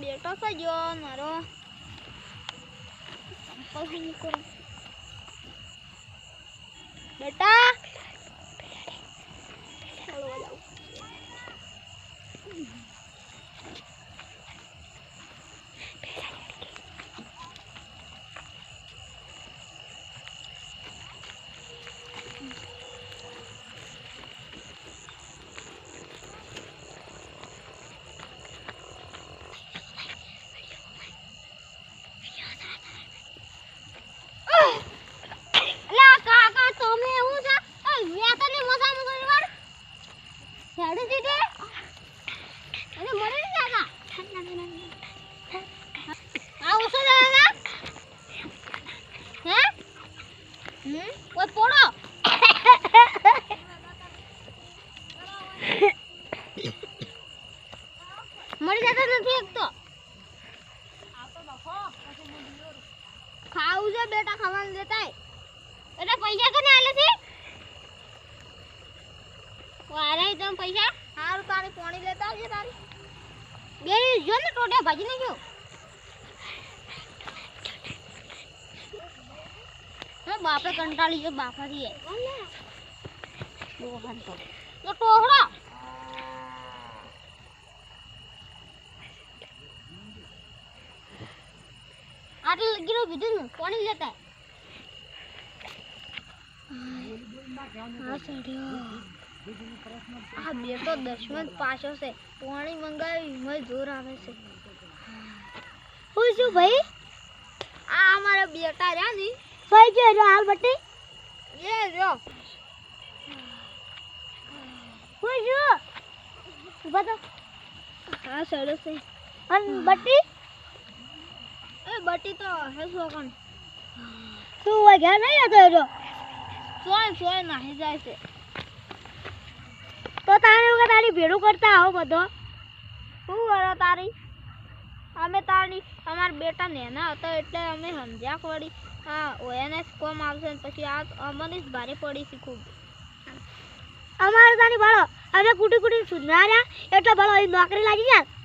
બેટો છે જો મારો બેટા મરી જતો નથી એક તો ખાવું છે બેટા ખાવાનું દેતા એટલે પૈસા કોને આલે છે વારે તમે પૈસા હારું તારી પાણી લેતા આવજે તારી બે જો ને ટોટે ભાજી નાખ્યો હા બાપે કંટાળી ગયો બાપાથી દોહન તો ટોહડા આટલે લગીરો બીજું પાણી લેતા હા સડ્યો આ બેટો દશમન પાછો છે પાણી મંગાવી મને જોર આવે છે હું શું ભાઈ આ અમારા બેટા રહ્યા ની ભાઈ જો હાલ બટી એ જો હું શું બતો હા સડ્યો છે અન બટી એ બટી તો હે સોકન તું વા ઘર નહીં હતો જો સોય નાહી જાય છે તો તારે કે તારી ભેડું કરતા આવો બધો શું કરો તારી અમે તારી અમાર બેટા નેના હતો એટલે અમે સમજ્યા પડી હા ઓએનએસ કોમ આવશે ને પછી આ અમને જ ભારે પડી છે ખૂબ અમારે તારી ભાડો અમે કુટી કુટી સુધાર્યા એટલે ભાડો નોકરી લાગી ગયા